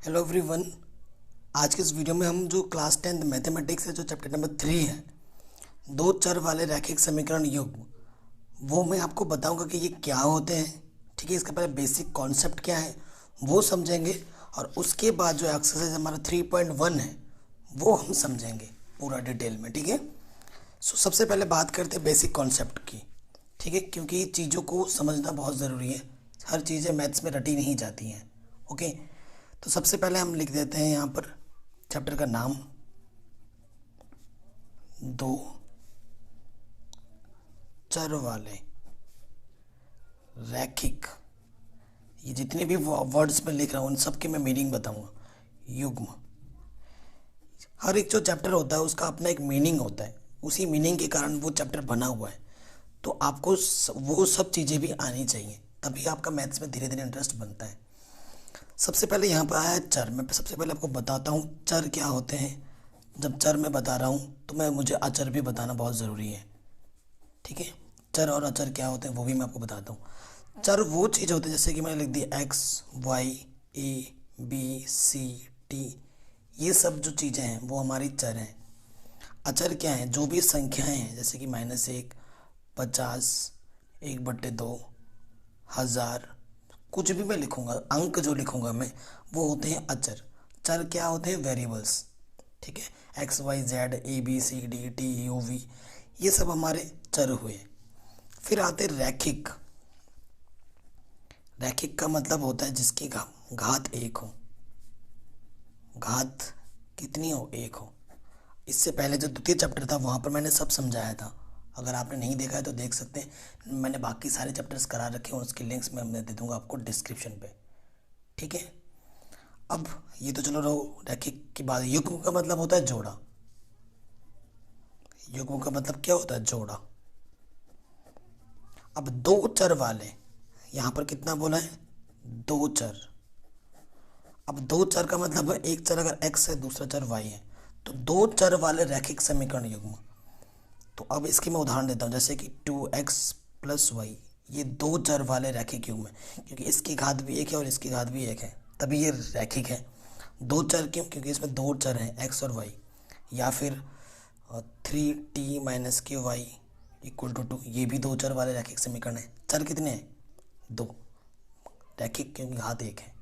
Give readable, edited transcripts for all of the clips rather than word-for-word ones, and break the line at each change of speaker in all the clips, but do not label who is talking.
Hello everyone. आज के इस वीडियो में हम जो क्लास 10th मैथमेटिक्स है, जो चैप्टर नंबर 3 है, दो चर वाले रैखिक समीकरण युग्म, वो मैं आपको बताऊंगा कि ये क्या होते हैं। ठीक है, इसका पहले बेसिक कॉन्सेप्ट क्या है वो समझेंगे, और उसके बाद जो एक्सरसाइज हमारा 3.1 है वो हम समझेंगे पूरा डिटेल में। ठीक है, सो सबसे पहले बात करते हैं बेसिक कॉन्सेप्ट की। ठीक है, क्योंकि चीज़ों को समझना बहुत ज़रूरी है, हर चीज़ें मैथ्स में रटी नहीं जाती हैं। ओके, तो सबसे पहले हम लिख देते हैं यहाँ पर चैप्टर का नाम, दो चर वाले रैखिक। ये जितने भी वर्ड्स में लिख रहा हूँ उन सब के मैं मीनिंग बताऊंगा। युग्म, हर एक जो चैप्टर होता है उसका अपना एक मीनिंग होता है, उसी मीनिंग के कारण वो चैप्टर बना हुआ है। तो आपको वो सब चीज़ें भी आनी चाहिए, तभी आपका मैथ्स में धीरे धीरे इंटरेस्ट बनता है। सबसे पहले यहाँ पर आया है चर। मैं सबसे पहले आपको बताता हूँ चर क्या होते हैं। जब चर मैं बता रहा हूँ तो मुझे अचर भी बताना बहुत ज़रूरी है। ठीक है, चर और अचर क्या होते हैं वो भी मैं आपको बताता हूँ। चर वो चीज़ होती है, जैसे कि मैंने लिख दिया X Y A B C T, ये सब जो चीज़ें हैं वो हमारी चर हैं। अचर क्या है? जो भी संख्याएं हैं, जैसे कि -1, 50, 1/2, 1000, कुछ भी मैं लिखूंगा, अंक जो लिखूंगा मैं, वो होते हैं अचर। चर क्या होते हैं? वेरिएबल्स। ठीक है, X Y Z A B C D T U V, ये सब हमारे चर हुए। फिर आते रैखिक। रैखिक का मतलब होता है जिसकी घात एक हो। घात कितनी हो? एक हो। इससे पहले जो द्वितीय चैप्टर था वहाँ पर मैंने सब समझाया था, अगर आपने नहीं देखा है तो देख सकते हैं। मैंने बाकी सारे चैप्टर्स करा रखे हैं, उसके लिंक्स मैं दे दूंगा आपको डिस्क्रिप्शन पे। ठीक है, अब ये तो चलो रहो रैखिक की बात। युग्म का मतलब होता है जोड़ा। युग्म का मतलब क्या होता है? जोड़ा। अब दो चर वाले, यहाँ पर कितना बोला है? दो चर। अब दो चर का मतलब है एक चर अगर x है दूसरा चर y है, तो दो चर वाले रैखिक समीकरण युग्म। तो अब इसकी मैं उदाहरण देता हूँ, जैसे कि 2x + y, ये दो चर वाले रैखिक युग्म है, क्योंकि इसकी घात भी एक है और इसकी घात भी एक है, तभी ये रैखिक है। दो चर क्यों? क्योंकि इसमें दो चर हैं x और y। या फिर 3t - ky = 2, ये भी दो चर वाले रैखिक समीकरण है। चर कितने हैं? दो। रैखिक क्योंकि घात एक है।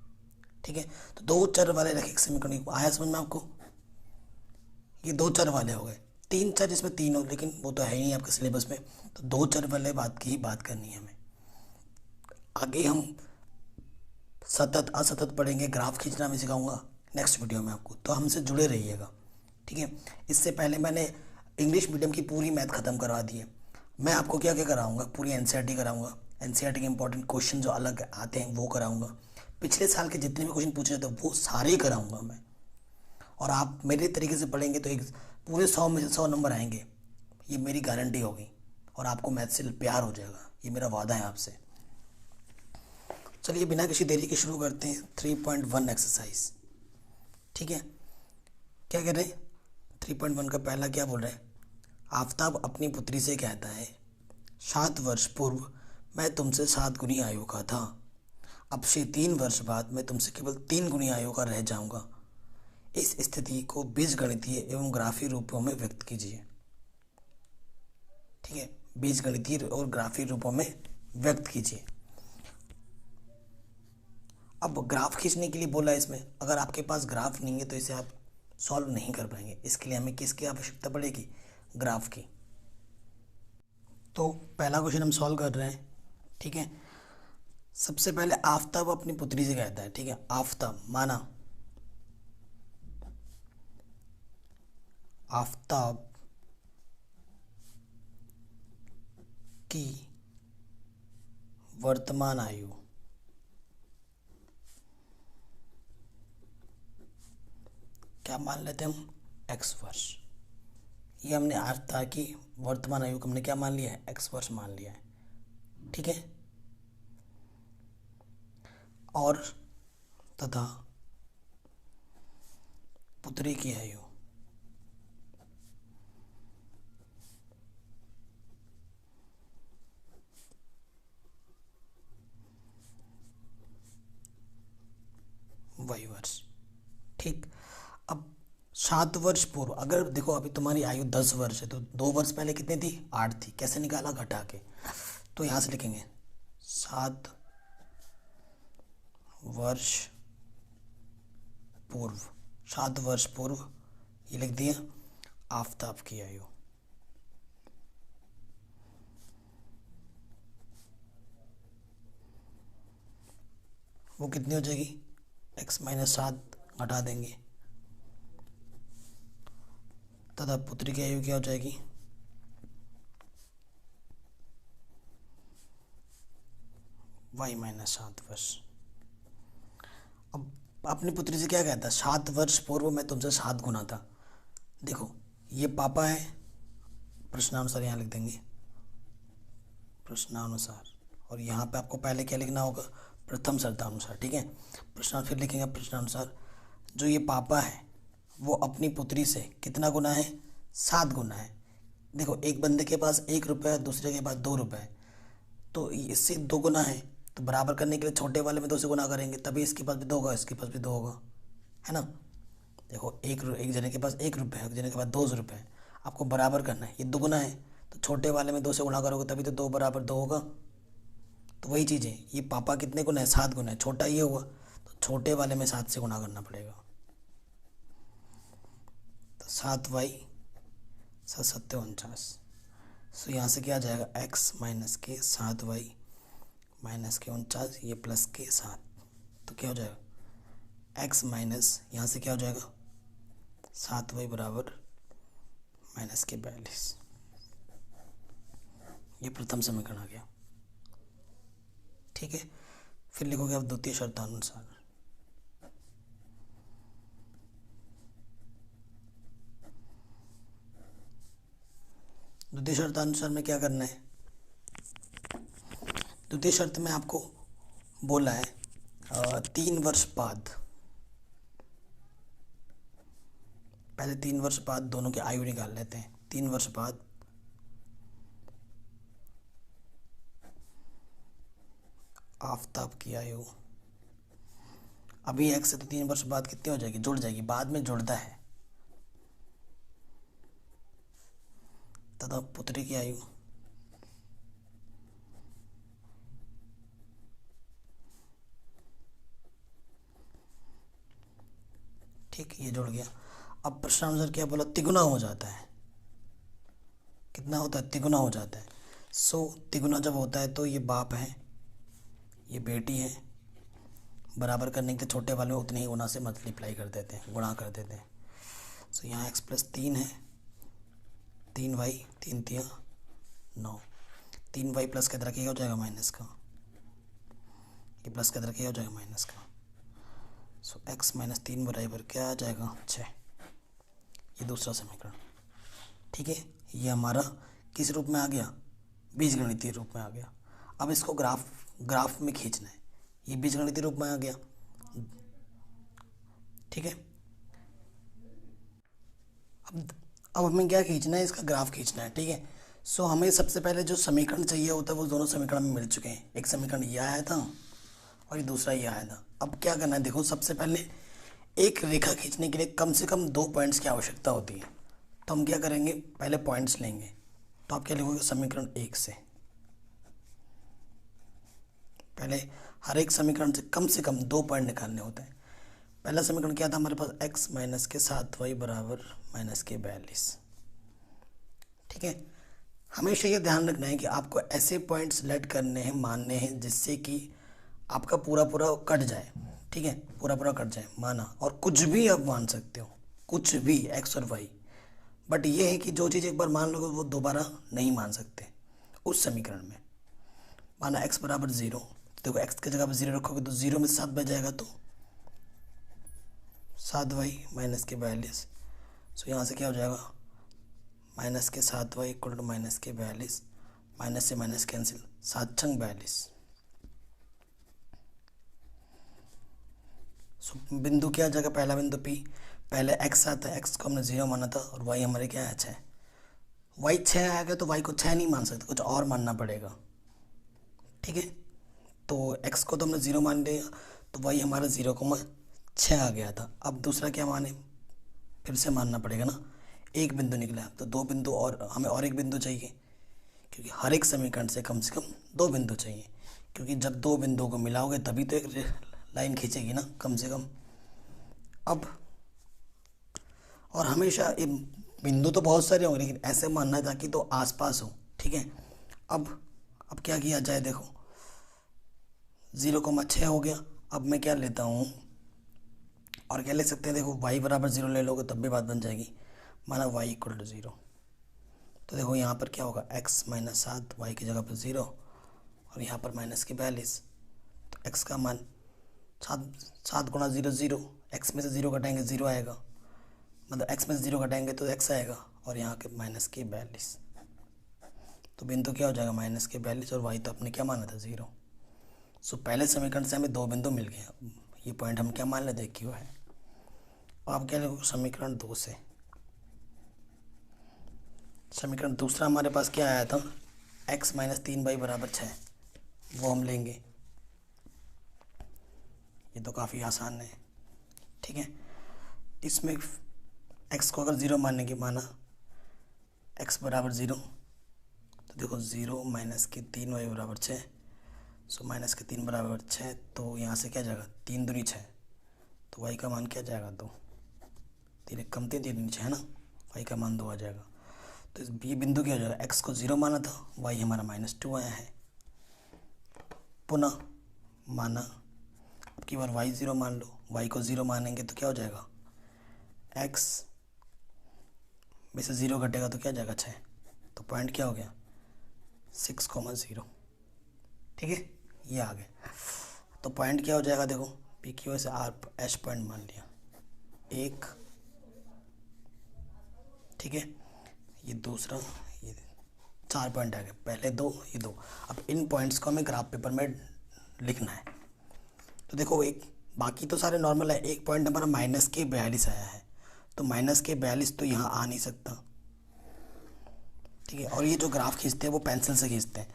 ठीक है, तो दो चर वाले रैखिक समीकरण आया समझ में आपको? ये दो चर वाले हो गए। तीन चर जिसमें तीन हो, लेकिन वो तो है ही नहीं आपके सिलेबस में, तो दो चर वाले बात की ही बात करनी है हमें। आगे हम सतत असतत पढ़ेंगे, ग्राफ खींचना मैं सिखाऊंगा नेक्स्ट वीडियो में आपको, तो हमसे जुड़े रहिएगा। ठीक है, इससे पहले मैंने इंग्लिश मीडियम की पूरी मैथ खत्म करवा दी है। मैं आपको क्या क्या कराऊंगा? पूरी एनसीईआरटी कराऊंगा, एनसीईआरटी के इंपॉर्टेंट क्वेश्चन जो अलग आते हैं वो कराऊंगा। पिछले साल के जितने भी क्वेश्चन पूछे थे वो सारे कराऊंगा मैं। और आप मेरे तरीके से पढ़ेंगे तो एक पूरे 100 में से 100 नंबर आएंगे, ये मेरी गारंटी होगी। और आपको मैथ से प्यार हो जाएगा, ये मेरा वादा है आपसे। चलिए बिना किसी देरी के शुरू करते हैं 3.1 एक्सरसाइज। ठीक है, क्या कह रहे हैं? 3.1 का पहला क्या बोल रहे हैं? आफताब अपनी पुत्री से कहता है, 7 वर्ष पूर्व मैं तुमसे 7 गुनी आयु का था, अब से 3 वर्ष बाद मैं तुमसे केवल 3 गुनी आयु का रह जाऊंगा। इस स्थिति को बीजगणितीय एवं ग्राफीय रूपों में व्यक्त कीजिए। ठीक है, बीजगणितीय और ग्राफीय रूपों में व्यक्त कीजिए। अब ग्राफ खींचने के लिए बोला है इसमें, अगर आपके पास ग्राफ नहीं है तो इसे आप सॉल्व नहीं कर पाएंगे। इसके लिए हमें किसकी आवश्यकता पड़ेगी? ग्राफ की। तो पहला क्वेश्चन हम सॉल्व कर रहे हैं। ठीक है, सबसे पहले आफताब अपनी पुत्री से कहता है। ठीक है, आफताब माना, आफताब की वर्तमान आयु क्या मान लेते हैं हम? x वर्ष। ये हमने आफताब की वर्तमान आयु को हमने क्या मान लिया है? x वर्ष मान लिया है। ठीक है, और तथा पुत्री की आयु y वर्ष। ठीक। अब 7 वर्ष पूर्व, अगर देखो अभी तुम्हारी आयु 10 वर्ष है तो 2 वर्ष पहले कितनी थी, 8 थी। कैसे निकाला, घटा के। तो यहाँ से लिखेंगे 7 वर्ष पूर्व, 7 वर्ष पूर्व, ये लिख दिया आफताब की आयु। वो कितनी हो जाएगी, x माइनस 7 घटा देंगे तथा पुत्री की आयु क्या हो जाएगी, y माइनस 7 वर्ष। अब अपनी पुत्री से क्या कहता है, 7 वर्ष पूर्व मैं तुमसे 7 गुना था। देखो ये पापा है, प्रश्नानुसार यहाँ लिख देंगे प्रश्नानुसार, और यहाँ पे आपको पहले क्या लिखना होगा, प्रथम शर्तानुसार। ठीक है, प्रश्नानुसार फिर लिखेंगे प्रश्नानुसार। जो ये पापा है वो अपनी पुत्री से कितना गुना है, 7 गुना है। देखो एक बंदे के पास 1 रुपये है, दूसरे के पास 2 रुपये है, तो इससे 2 गुना है, तो बराबर करने के लिए छोटे वाले में 2 से गुना करेंगे, तभी इसके पास भी 2 होगा, इसके पास भी 2 होगा, है ना। देखो एक जने के पास 1 रुपये है, एक जने के पास 2 रुपये है, आपको बराबर करना है, ये 2 गुना है, तो छोटे वाले में 2 से गुना करोगे तभी तो 2 बराबर 2 होगा। तो वही चीज़ है, ये पापा कितने गुना है, 7 गुना है, छोटा ये हुआ, तो छोटे वाले में 7 से गुना करना पड़ेगा। तो 7y 7 49। सो यहाँ से क्या आ जाएगा, x माइनस के 7y माइनस के 49, ये प्लस के 7, तो क्या हो जाएगा x माइनस, यहाँ से क्या हो जाएगा 7y बराबर माइनस के 42। ये प्रथम समीकरण आ गया। ठीक है, फिर लिखोगे आप द्वितीय शर्तानुसार। द्वितीय शर्तानुसार में क्या करना है, द्वितीय शर्त में आपको बोला है 3 वर्ष बाद, पहले 3 वर्ष बाद दोनों की आयु निकाल लेते हैं। 3 वर्ष बाद आफताब की आयु, अभी x से तो 3 वर्ष बाद कितनी हो जाएगी, जुड़ जाएगी, बाद में जुड़ता है, तथा पुत्री की आयु ठीक, ये जुड़ गया। अब प्रश्नानुसार क्या बोला, तिगुना हो जाता है, कितना होता है, तिगुना हो जाता है। सो तिगुना जब होता है तो ये बाप है, ये बेटी है, बराबर करने के लिए छोटे वाले में उतने ही गुना से मल्टीप्लाई कर देते हैं, गुणा कर देते हैं। सो यहाँ x प्लस 3 है, 3y 3 3 9, 3y प्लस के तरह क्या हो जाएगा माइनस का, ये प्लस के तरह क्या हो जाएगा माइनस का। सो x माइनस 3 बराबर क्या आ जाएगा 6, ये दूसरा समीकरण। ठीक है, ये हमारा किस रूप में आ गया, बीजगणितीय रूप में आ गया। अब इसको ग्राफ में खींचना है, ये बीजगणितीय रूप में आ गया। ठीक है, अब हमें क्या खींचना है, इसका ग्राफ खींचना है। ठीक है, सो हमें सबसे पहले जो समीकरण चाहिए होता है वो दोनों समीकरण में मिल चुके हैं। एक समीकरण ये आया था और ये दूसरा ये आया था। अब क्या करना है, देखो सबसे पहले एक रेखा खींचने के लिए कम से कम 2 पॉइंट्स की आवश्यकता होती है। तो हम क्या करेंगे, पहले पॉइंट्स लेंगे। तो आप क्या लिखोगे, समीकरण 1 से, पहले हर एक समीकरण से कम 2 पॉइंट निकालने होते हैं। पहला समीकरण क्या था हमारे पास, x माइनस के 7y बराबर माइनस के 42। ठीक है, हमेशा ये ध्यान रखना है कि आपको ऐसे पॉइंट सेलेक्ट करने हैं, मानने हैं, जिससे कि आपका पूरा पूरा कट जाए। ठीक है, पूरा पूरा कट जाए माना, और कुछ भी आप मान सकते हो, कुछ भी x और y, बट ये है कि जो चीज़ एक बार मान लोगे वो दोबारा नहीं मान सकते उस समीकरण में। माना x बराबर 0, देखो x की जगह पर 0 रखोगे तो 0 में 7 बच जाएगा, तो 7y माइनस के 42। सो यहाँ से क्या हो जाएगा, माइनस के 7y इक्वल टू माइनस के 42, माइनस से माइनस कैंसिल, 7 छंग 42। सो बिंदु क्या आ जाएगा, पहला बिंदु P, पहले x आता है, x को हमने 0 माना था, और y हमारे क्या है 6। y 6 आएगा तो y को 6 नहीं मान सकते, कुछ और मानना पड़ेगा। ठीक है, तो x को तो हमने 0 मान लिया, तो y हमारा 0, 6 आ गया था। अब दूसरा क्या माने, फिर से मानना पड़ेगा ना, एक बिंदु निकला तो दो बिंदु और हमें और एक बिंदु चाहिए, क्योंकि हर एक समीकरण से कम दो बिंदु चाहिए, क्योंकि जब दो बिंदुओं को मिलाओगे तभी तो एक लाइन खींचेगी ना कम से कम। अब और हमेशा बिंदु तो बहुत सारे होंगे, लेकिन ऐसे मानना था कि तो आसपास हो, ठीक है। अब क्या किया जाए, देखो 0,6 हो गया। अब मैं क्या लेता हूँ, और क्या ले सकते हैं, देखो y बराबर 0 ले लोगे तब भी बात बन जाएगी। माना y इक्वल टू 0, तो देखो यहाँ पर क्या होगा, x माइनस 7, वाई की जगह पर 0, और यहाँ पर माइनस के 42, तो x का मान 7 गुणा 0 0, x में से 0 घटाएंगे 0 आएगा, मतलब x में से 0 घटाएंगे तो x आएगा, और यहाँ के माइनस के 42, तो बिंदु क्या हो जाएगा माइनस के 42, और y तो अपने क्या माना था 0। सो पहले समीकरण से हमें दो बिंदु मिल गए। ये पॉइंट हम क्या मान लेते हैं, क्यों है। आप क्या लिखो, समीकरण 2 से, समीकरण दूसरा हमारे पास क्या आया था, x माइनस 3y बराबर 6, वो हम लेंगे। ये तो काफ़ी आसान है, ठीक है। इसमें x को अगर 0 मानने की माना, x बराबर 0, तो देखो 0 माइनस के 3y बराबर 6, सो माइनस के 3 बराबर 6, तो यहाँ से क्या जाएगा 3 दूनी 6, तो y का मान क्या जाएगा 2, 3 कम 3 दूनी 6 है ना, y का मान 2 आ जाएगा। तो ये बिंदु क्या हो जाएगा, x को 0 माना था, y हमारा -2 आया है। पुनः माना, अब की बार y 0 मान लो, y को 0 मानेंगे तो क्या हो जाएगा, x में से 0 घटेगा तो क्या जाएगा 6, तो पॉइंट क्या हो गया 6,0, ठीक है, ये आ गया। तो पॉइंट क्या हो जाएगा, देखो पी क्यू से आर एच पॉइंट मान लिया एक, ठीक है। ये दूसरा, ये 4 पॉइंट आ गए, पहले 2 ये 2। अब इन पॉइंट्स को हमें ग्राफ पेपर में लिखना है। तो देखो एक, बाकी तो सारे नॉर्मल है, एक पॉइंट हमारा माइनस के 42 आया है, तो माइनस के 42 तो यहाँ आ नहीं सकता, ठीक है। और ये जो ग्राफ खींचते हैं वो पेंसिल से खींचते हैं,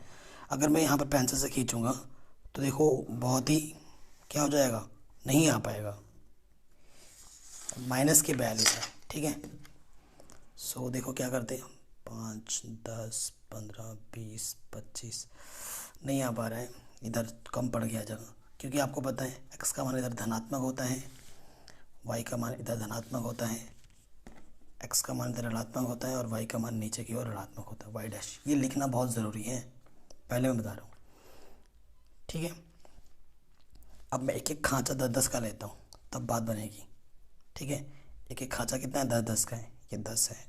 अगर मैं यहाँ पर पेंसिल से खींचूंगा तो देखो बहुत ही क्या हो जाएगा, नहीं आ पाएगा, माइनस के 42 है, ठीक है। सो देखो क्या करते हैं, 5 10 15 20 25, नहीं आ पा रहा है, इधर कम पड़ गया जगह, क्योंकि आपको पता है x का मान इधर धनात्मक होता है, y का मान इधर धनात्मक होता है, x का मान इधर ऋणात्मक होता है, और y का मान नीचे की ओर ऋणात्मक होता है, y डैश। ये लिखना बहुत ज़रूरी है, पहले मैं बता रहा हूँ, ठीक है। अब मैं एक एक खांचा 10-10 का लेता हूँ, तब बात बनेगी, ठीक है। एक एक खांचा कितना है, 10-10 का है, ये 10 है,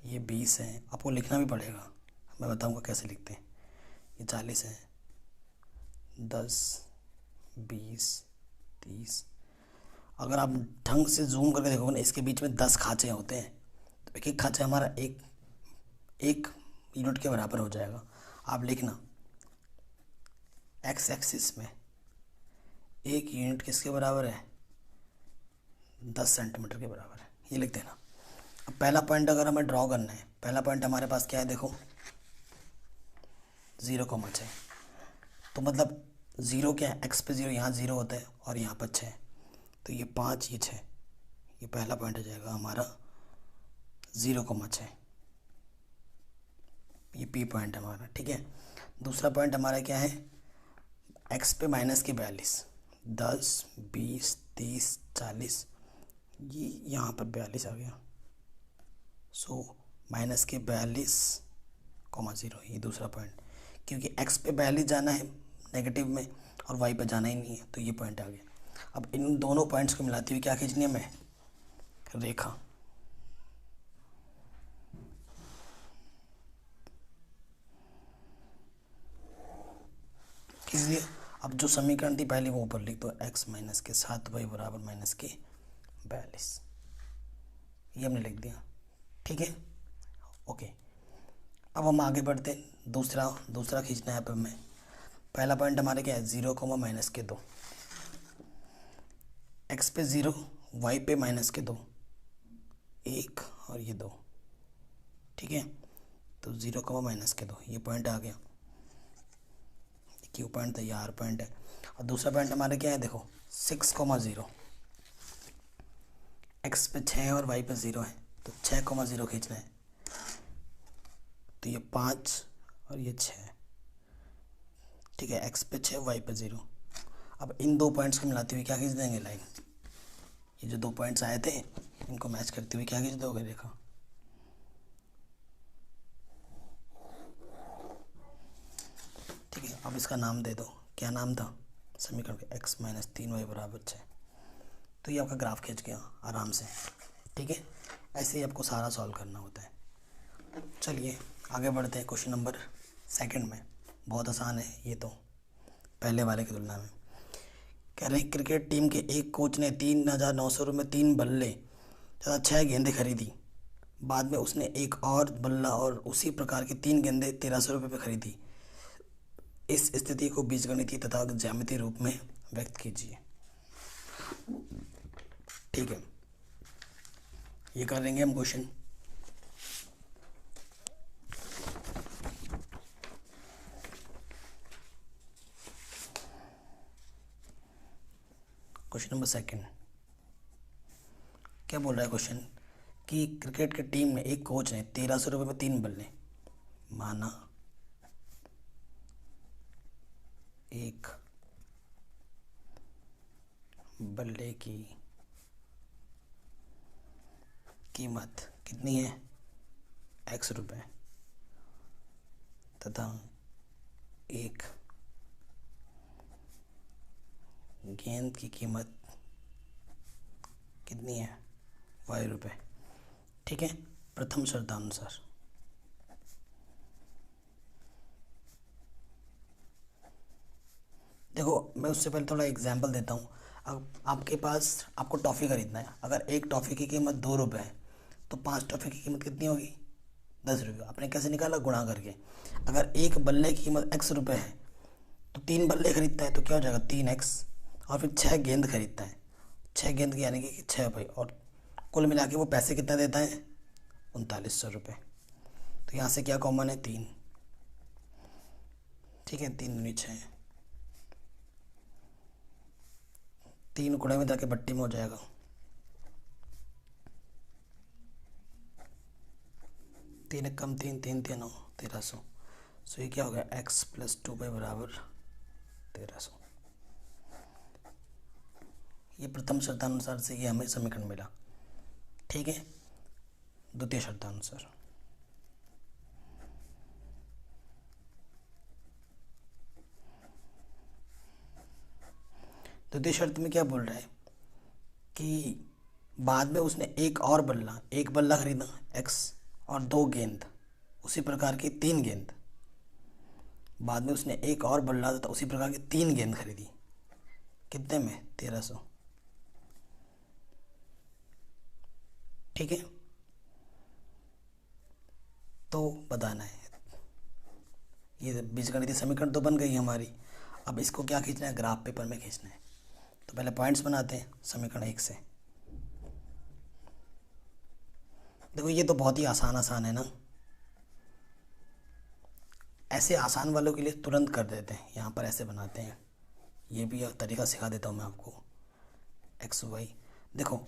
ये 20 है, आपको लिखना भी पड़ेगा, मैं बताऊँगा कैसे लिखते हैं। ये 40 है, 10 20 30, अगर आप ढंग से जूम करके देखोगे ना, इसके बीच में 10 खांचे होते हैं, तो एक एक खांचा हमारा एक यूनिट के बराबर हो जाएगा। आप लिखना एक्स एक्सिस में एक यूनिट किसके बराबर है, 10 सेंटीमीटर के बराबर है, ये लिख देना। अब पहला पॉइंट अगर हमें ड्रॉ करना है, पहला पॉइंट हमारे पास क्या है, देखो 0,6, तो मतलब 0 क्या है, x पे 0, यहाँ 0 होता है और यहाँ पर 6, तो ये 5 ये 6, ये पहला पॉइंट हो जाएगा हमारा 0,6, ये पी पॉइंट हमारा, ठीक है। दूसरा पॉइंट हमारा क्या है, x पे माइनस के 42, 10 20 30 40, ये यहाँ पर 42 आ गया, सो माइनस के 42,0, ये दूसरा पॉइंट, क्योंकि x पे 42 जाना है नेगेटिव में और y पे जाना ही नहीं है, तो ये पॉइंट आ गया। अब इन दोनों पॉइंट्स को मिलाती हुई क्या खींचनी है, मैं रेखा, इसलिए अब जो समीकरण थी पहले वो ऊपर लिख दो, x माइनस के 7y बराबर माइनस के 42, ये हमने लिख दिया, ठीक है, ओके। अब हम आगे बढ़ते हैं, दूसरा खींचना है। पर मैं पहला पॉइंट हमारे क्या है, 0, माइनस के 2, x पे 0 y पे माइनस के 2, 1 और ये 2, ठीक है। तो 0, माइनस के 2, ये पॉइंट आ गया, क्यू पॉइंट था, ये आर पॉइंट है। और दूसरा पॉइंट हमारे क्या है, देखो 6,0। एक्स पे 6 और वाई पे 0 है, तो 6,0 खींचना है। तो ये 5 और ये 6, ठीक है। एक्स पे 6, वाई पे 0। अब इन दो पॉइंट्स को मिलाते हुए क्या खींच देंगे, लाइन। ये जो दो पॉइंट्स आए थे इनको मैच करते हुए क्या खींच दोगे, देखो। ठीक है, अब इसका नाम दे दो, क्या नाम था समीकरण का, x माइनस 3y बराबर 6। तो ये आपका ग्राफ खींच गया आराम से, ठीक है। ऐसे ही आपको सारा सॉल्व करना होता है। चलिए आगे बढ़ते हैं क्वेश्चन नंबर 2 में। बहुत आसान है ये तो पहले वाले की तुलना में। कह रहे हैं क्रिकेट टीम के एक कोच ने 3,900 रुपये में 3 बल्ले तथा 6 गेंदें खरीदी। बाद में उसने एक और बल्ला और उसी प्रकार की 3 गेंदें 1,300 रुपये में खरीदी। इस स्थिति को बीजगणितीय तथा ज्यामितीय रूप में व्यक्त कीजिए। ठीक है, ये कर लेंगे हम क्वेश्चन। क्वेश्चन नंबर 2 क्या बोल रहा है क्वेश्चन कि क्रिकेट की टीम में एक कोच ने 1,300 रुपये में 3 बल्ले, माना एक बल्ले की कीमत कितनी है, x रुपये, तथा एक गेंद की कीमत कितनी है, y रुपये। ठीक है, प्रथम शर्तानुसार। देखो मैं उससे पहले थोड़ा एग्जांपल देता हूँ। अब आपके पास आपको टॉफ़ी खरीदना है, अगर एक टॉफ़ी की कीमत 2 रुपये है तो 5 टॉफ़ी की कीमत कितनी होगी, 10 रुपये। आपने कैसे निकाला, गुणा करके। अगर एक बल्ले की कीमत x रुपये है तो 3 बल्ले खरीदता है तो क्या हो जाएगा, 3x। और फिर 6 गेंद खरीदता है, 6 गेंद की यानी कि 6 भाई, और कुल मिला के वो पैसे कितना देता है, 3,900 रुपये। तो यहाँ से क्या कॉमन है, 3। ठीक है, 3 दूनी 6, 3 गुणे में जाके बट्टी में हो जाएगा। तीन एक कम 3, 3 3 9, 1,300। सो ये क्या हो गया, x प्लस 2y बराबर 1,300। ये प्रथम शर्तानुसार से ये हमें समीकरण मिला। ठीक है, द्वितीय शर्तानुसार। द्वितीय शर्त में क्या बोल रहा है कि बाद में उसने एक बल्ला खरीदा x और 2 गेंद, उसी प्रकार की 3 गेंद। बाद में उसने एक और बल्ला था, उसी प्रकार की 3 गेंद खरीदी, कितने में, 1,300। ठीक है, तो बताना है। ये बीजगणितीय समीकरण तो बन गई हमारी। अब इसको क्या खींचना है, ग्राफ पेपर में खींचना है। तो पहले पॉइंट्स बनाते हैं समीकरण 1 से। देखो ये तो बहुत ही आसान है ना, ऐसे आसान वालों के लिए तुरंत कर देते हैं। यहाँ पर ऐसे बनाते हैं, ये भी तरीका सिखा देता हूँ मैं आपको। एक्स वाई, देखो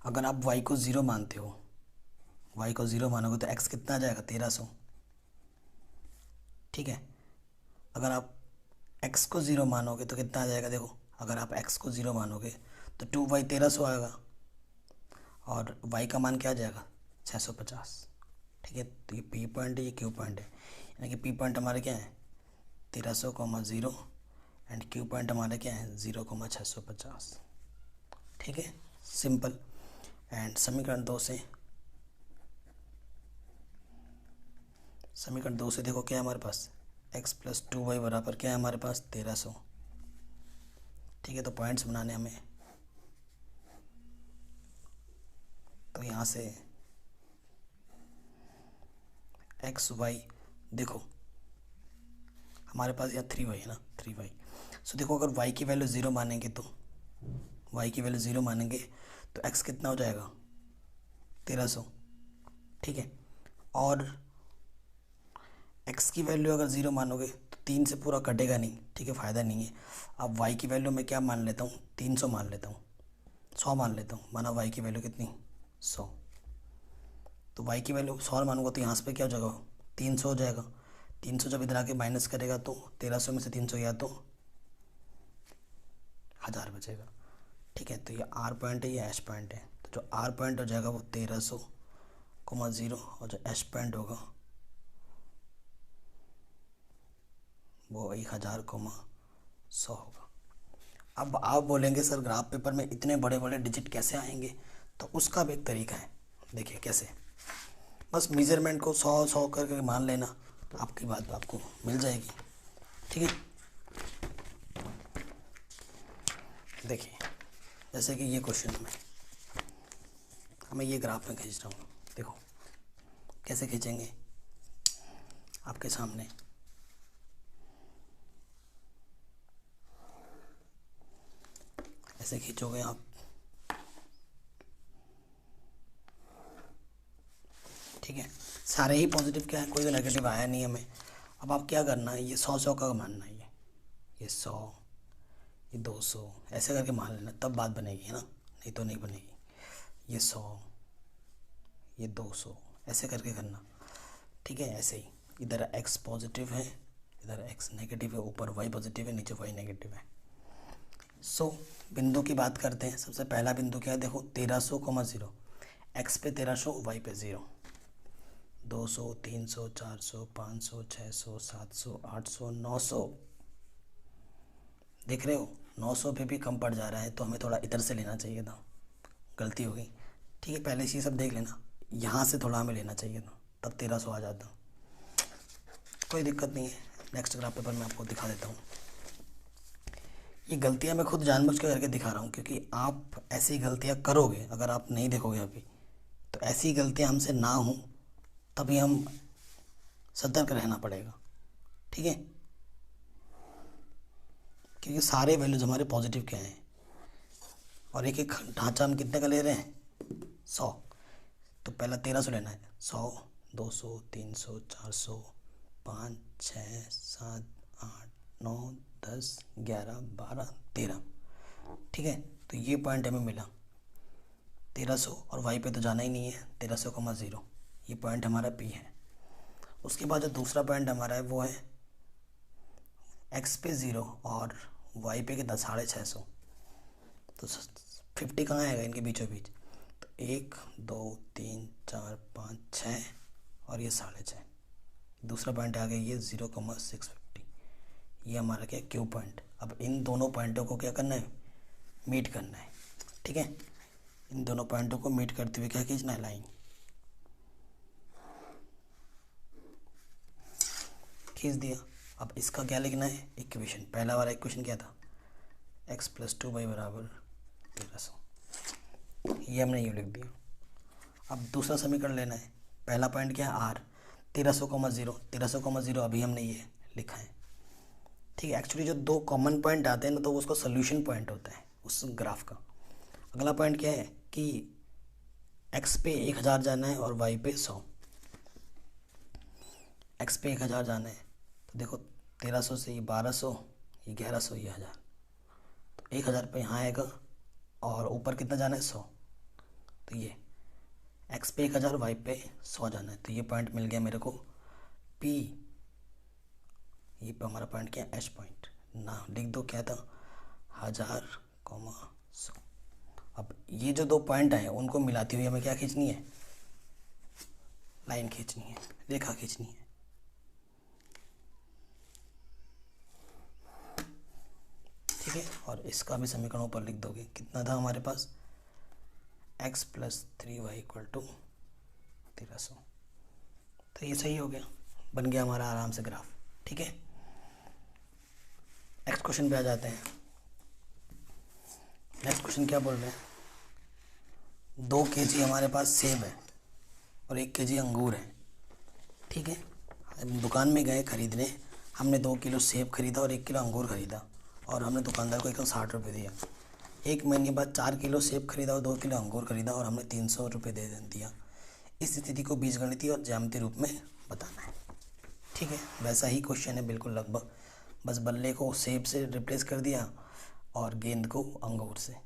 अगर आप y को 0 मानते हो, y को 0 मानोगे तो x कितना आ जाएगा, 1,300। ठीक है, अगर आप x को 0 मानोगे तो कितना आ जाएगा, देखो अगर आप x को 0 मानोगे तो 2y 1,300 आएगा, और y का मान क्या आ जाएगा, 650। ठीक है, तो ये p पॉइंट है, ये q पॉइंट है, यानी कि p पॉइंट हमारे क्या है, 1,300,0 एंड q पॉइंट हमारे क्या है, 0,650। ठीक है, सिंपल। एंड समीकरण 2 से देखो क्या है हमारे पास, x प्लस 2y बराबर क्या है हमारे पास, 1,300। ठीक है, तो पॉइंट्स बनाने हमें, तो यहाँ से एक्स वाई, देखो हमारे पास यहाँ 3y है ना, 3y। सो देखो अगर y की वैल्यू 0 मानेंगे तो x कितना हो जाएगा, 1,300। ठीक है, और x की वैल्यू अगर 0 मानोगे तो 3 से पूरा कटेगा नहीं, ठीक है, फ़ायदा नहीं है। अब y की वैल्यू मैं क्या मान लेता हूँ, 300 मान लेता हूँ, 100 मान लेता हूँ, माना y की वैल्यू कितनी, 100। तो y की वैल्यू 100 मानूंगा तो यहाँ से क्या हो जाएगा, 300 हो जाएगा। 300 जब इधर आके माइनस करेगा तो 1300 में से 300 गया तो 1000 बचेगा, ठीक है। तो ये R पॉइंट है, ये H पॉइंट है। तो जो R पॉइंट हो जाएगा वो 1300,0 और जो H पॉइंट होगा वो 1000,100 होगा। अब आप बोलेंगे सर ग्राफ पेपर में इतने बड़े बड़े डिजिट कैसे आएंगे, तो उसका भी एक तरीका है। देखिए कैसे, बस मेजरमेंट को 100 करके मान लेना, आपकी बात आपको मिल जाएगी, ठीक है। देखिए जैसे कि ये क्वेश्चन में हमें ये ग्राफ में खींच रहा हूँ, देखो कैसे खींचेंगे, आपके सामने ऐसे खींचोगे आप, ठीक है। सारे ही पॉजिटिव क्या है, कोई तो नेगेटिव आया नहीं हमें। अब आप क्या करना है, ये 100 का मानना है, ये 100, ये 200 ऐसे करके मान लेना, तब बात बनेगी, है ना, नहीं तो नहीं बनेगी। ये 100, ये 200 ऐसे करके करना, ठीक है। ऐसे ही इधर x पॉजिटिव है, इधर x नेगेटिव है, ऊपर y पॉजिटिव है, नीचे y नेगेटिव है। बिंदु की बात करते हैं। सबसे पहला बिंदु क्या है, देखो 1300,0, x पे 1300, y पे 0, 200, 300, 400, 500, 600, 700, 800, 900, देख रहे हो 900 पे भी कम पड़ जा रहा है, तो हमें थोड़ा इधर से लेना चाहिए था, गलती हो गई, ठीक है। पहले से सब देख लेना, यहाँ से थोड़ा हमें लेना चाहिए था, तब 1300 आ जाता, कोई दिक्कत नहीं है। नेक्स्ट ग्राफ पेपर में आपको दिखा देता हूँ। ये गलतियाँ मैं खुद जानबूझ के करके दिखा रहा हूँ, क्योंकि आप ऐसी गलतियाँ करोगे, अगर आप नहीं देखोगे अभी, तो ऐसी गलतियाँ हमसे ना हो, तभी हम सतर्क रहना पड़ेगा, ठीक है। क्योंकि सारे वैल्यूज हमारे पॉजिटिव क्या हैं, और एक एक ढांचा हम कितने का ले रहे हैं, 100। तो पहला 1300 लेना है, 100, 200, 300, 400, 5, 6, 7, 8, 9, 10, 11, 12, 13, ठीक है। तो ये पॉइंट हमें मिला 1300, और y पे तो जाना ही नहीं है, 1300,0, ये पॉइंट हमारा P है। उसके बाद जो दूसरा पॉइंट हमारा है वो है x पे 0 और y पे कितना, 650। तो 50 कहाँ आएगा इनके बीचों बीच, तो 1, 2, 3, 4, 5, 6 और ये 6.5। दूसरा पॉइंट आ गया ये 0,650, ये हमारा क्या, Q पॉइंट। अब इन दोनों पॉइंटों को क्या करना है, मीट करना है, ठीक है। इन दोनों पॉइंटों को मीट करते हुए क्या खींचना है, लाइन खींच दिया। अब इसका क्या लिखना है, इक्वेशन, पहला वाला इक्वेशन क्या था, x + 2y = 1300, ये हमने यूँ लिख दिया। अब दूसरा समीकरण लेना है, पहला पॉइंट क्या है, r, 1300,0, 1300,0 अभी हमने ये लिखा है, ठीक है। एक्चुअली जो दो कॉमन पॉइंट आते हैं ना, तो उसको सोल्यूशन पॉइंट होता है उस ग्राफ का। अगला पॉइंट क्या है कि x पे 1000 जाना है और y पे 100। x पे 1000 जाना है, तो देखो 1300 से ये 1200, ये 1100, ये 1000, तो 1000 पे यहाँ आएगा, और ऊपर कितना जाना है, 100। तो ये x पे 1000, y पे 100 जाना है, तो ये पॉइंट मिल गया मेरे को P। ये पे हमारा पॉइंट क्या है, H पॉइंट, ना लिख दो क्या था, 1000,100। अब ये जो दो पॉइंट आए उनको मिलाती हुई हमें क्या खींचनी है, लाइन खींचनी है, रेखा खींचनी है, ठीक है। और इसका भी समीकरण ऊपर लिख दोगे, कितना था हमारे पास, x + 3y = 1300। तो ये सही हो गया, बन गया हमारा आराम से ग्राफ, ठीक है। नेक्स्ट क्वेश्चन पे आ जाते हैं। नेक्स्ट क्वेश्चन क्या बोल रहे हैं, 2 kg हमारे पास सेब है और 1 kg अंगूर है, ठीक है। हम दुकान में गए खरीदने, हमने 2 किलो सेब खरीदा और 1 किलो अंगूर खरीदा, और हमने दुकानदार को 160 रुपये दिया। 1 महीने बाद 4 किलो सेब खरीदा और 2 किलो अंगूर खरीदा, और हमने 300 रुपये दे दिया। इस स्थिति को बीजगणितीय और ज्यामितीय रूप में बताना है, ठीक। ठीक है, वैसा ही क्वेश्चन है बिल्कुल लगभग, बस बल्ले को सेब से रिप्लेस कर दिया और गेंद को अंगूर से।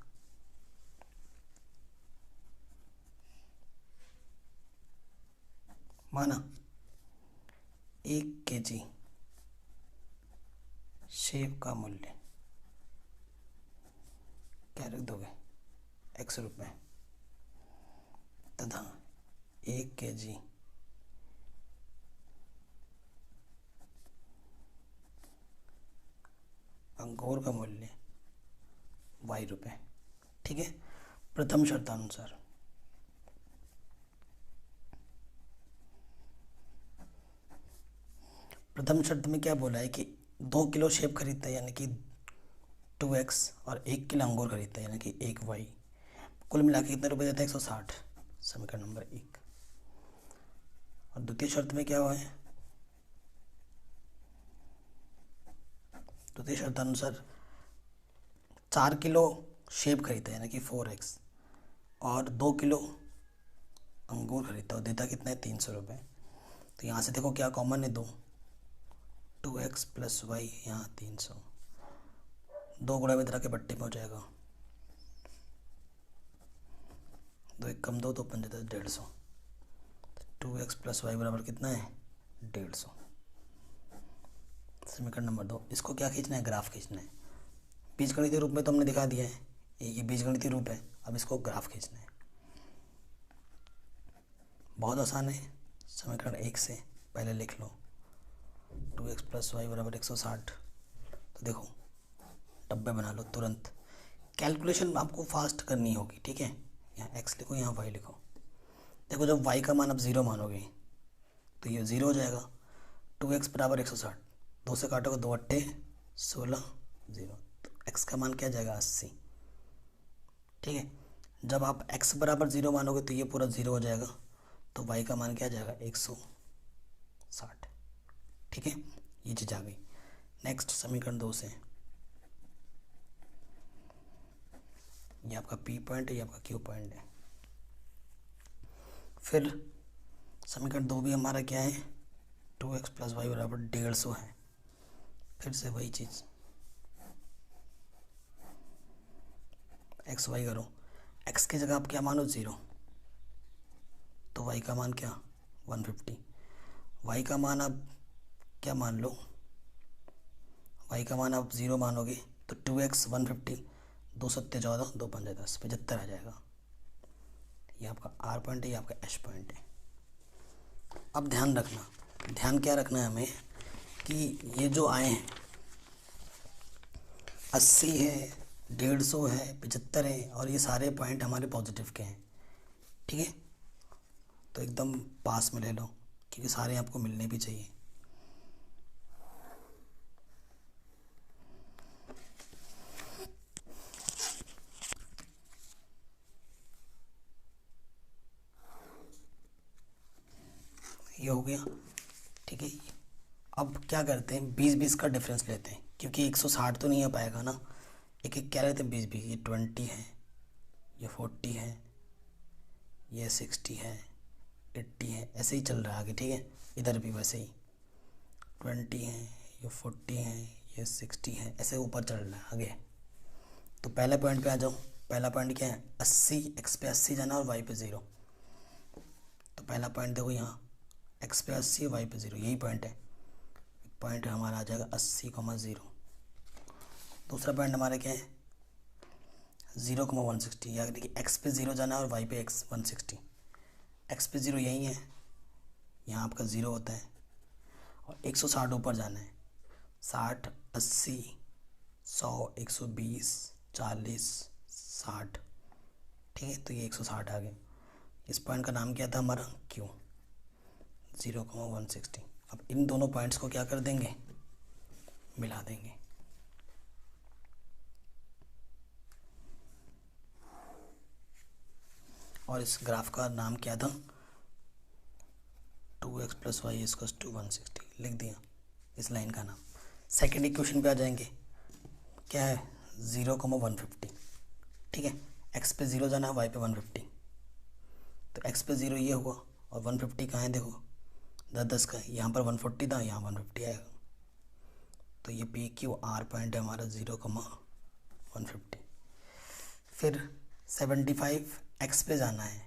माना 1 kg सेब का मूल्य क्या रख दोगे, x रुपये, तथा 1 kg अंगूर का मूल्य y रुपये। ठीक है, प्रथम शर्तानुसार प्रथम शर्त में क्या बोला है कि 2 किलो सेब खरीदता है यानी कि 2x और 1 किलो अंगूर खरीदता है यानी कि 1y, कुल मिला के कितने रुपए देता है, 160, समीकरण नंबर 1। और द्वितीय शर्त में क्या हुआ है, द्वितीय शर्तानुसार 4 किलो सेब खरीदता है यानी कि 4x और 2 किलो अंगूर खरीदता है और देता कितना है, 300 रुपये। तो यहाँ से देखो क्या कॉमन है, 2x प्लस वाई, यहाँ 300, 2 गुणा में तरह के बट्टे में हो जाएगा, 2 1 कम 2 तो 5 150, 2x प्लस वाई बराबर कितना है, 150। समीकरण नंबर 2, इसको क्या खींचना है, ग्राफ खींचना है। बीजगणितीय रूप में तो हमने दिखा दिया है, ये बीजगणितीय रूप है, अब इसको ग्राफ खींचना है। बहुत आसान है, समीकरण 1 से पहले लिख लो 2x प्लस वाई बराबर 160। तो देखो डब्बे बना लो तुरंत, कैलकुलेशन आपको फास्ट करनी होगी, ठीक है। यहाँ x लिखो, यहाँ y लिखो। देखो जब y का मान आप 0 मानोगे तो ये 0 हो जाएगा। 2x बराबर 160, 2 से काटोगे 2 अट्ठे 16, 0, तो x का मान क्या जाएगा, 80। ठीक है, जब आप x बराबर 0 मानोगे तो ये पूरा 0 हो जाएगा, तो y का मान क्या जाएगा, 160। ठीक है, ये चीज़ आ गई। नेक्स्ट समीकरण 2 से, ये आपका P पॉइंट है, ये आपका Q पॉइंट है। फिर समीकरण 2 भी हमारा क्या है, 2x प्लस वाई बराबर 150 है। फिर से वही चीज़, x y करो, x की जगह आप क्या मानो, 0, तो y का मान क्या, 150। y का मान आप क्या मान लो, y का मान आप 0 मानोगे तो 2x 150, 2 सत्ते 14, 2 पंजे 10, 75 आ जाएगा। ये आपका R पॉइंट है, ये आपका H पॉइंट है। अब ध्यान रखना, ध्यान क्या रखना है हमें कि ये जो आए हैं 80 है, 150 है, 75 है, और ये सारे पॉइंट हमारे पॉजिटिव के हैं। ठीक है, तो एकदम पास में ले लो क्योंकि सारे आपको मिलने भी चाहिए। ये हो गया। ठीक है, अब क्या करते हैं, 20-20 का डिफरेंस लेते हैं क्योंकि 160 तो नहीं आ पाएगा ना। एक एक क्या लेते हैं, 20-20, ये 20 है, ये 40 है, ये 60 है, 80 है, ऐसे ही चल रहा है आगे। ठीक है, इधर भी वैसे ही 20 है, ये 40 है, ये 60 है, ऐसे ऊपर चल रहा है आगे। तो पहले पॉइंट पे आ जाओ। पहला पॉइंट क्या है, 80, x पे 80 जाना और y पे 0। तो पहला पॉइंट देखो यहाँ, x पे 80, y पे 0, यही पॉइंट है। पॉइंट हमारा आ जाएगा 80,0। दूसरा पॉइंट हमारा क्या है, 0,160, यानी कि x पे 0 जाना और y पे 160। x पे 0 यही है, यहाँ आपका 0 होता है, और 160 ऊपर जाना है। 60, 80, 100, 120, 40, 60। ठीक है, तो ये 160 आ गए। इस पॉइंट का नाम क्या था हमारा, Q, 0,160। अब इन दोनों पॉइंट्स को क्या कर देंगे, मिला देंगे। और इस ग्राफ का नाम क्या था, 2x plus Y equals to 160, लिख दिया इस लाइन का नाम। सेकेंड इक्वेशन पे आ जाएंगे, क्या है, 0,150। ठीक है, x पे 0 जाना है, y पे 150, तो x पे 0 ये हुआ और 150 कहाँ है, देखो 10 10 का, यहाँ पर 140 था, यहाँ 150 आएगा। तो ये पी क्यू आर पॉइंट है हमारा 0,150। फिर 75 एक्स पे जाना है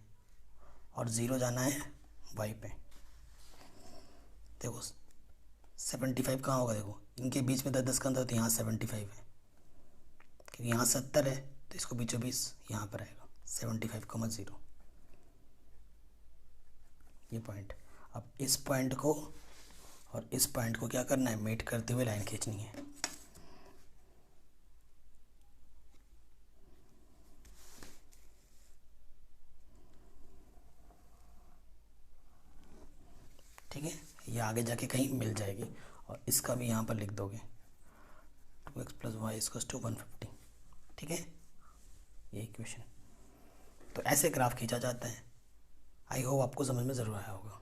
और 0 जाना है वाई पे। देखो 75 कहाँ होगा, देखो इनके बीच में 10 10 का अंतर, तो यहाँ 75 है, क्योंकि यहाँ 70 है तो इसको बीचों बीच यहाँ पर आएगा 75,0। ये पॉइंट। अब इस पॉइंट को और इस पॉइंट को क्या करना है, मेट करते हुए लाइन खींचनी है। ठीक है, ये आगे जाके कहीं मिल जाएगी। और इसका भी यहाँ पर लिख दोगे 2x + y = 150। ठीक है, ये इक्वेशन। तो ऐसे ग्राफ खींचा जाता है। आई होप आपको समझ में ज़रूर आया होगा।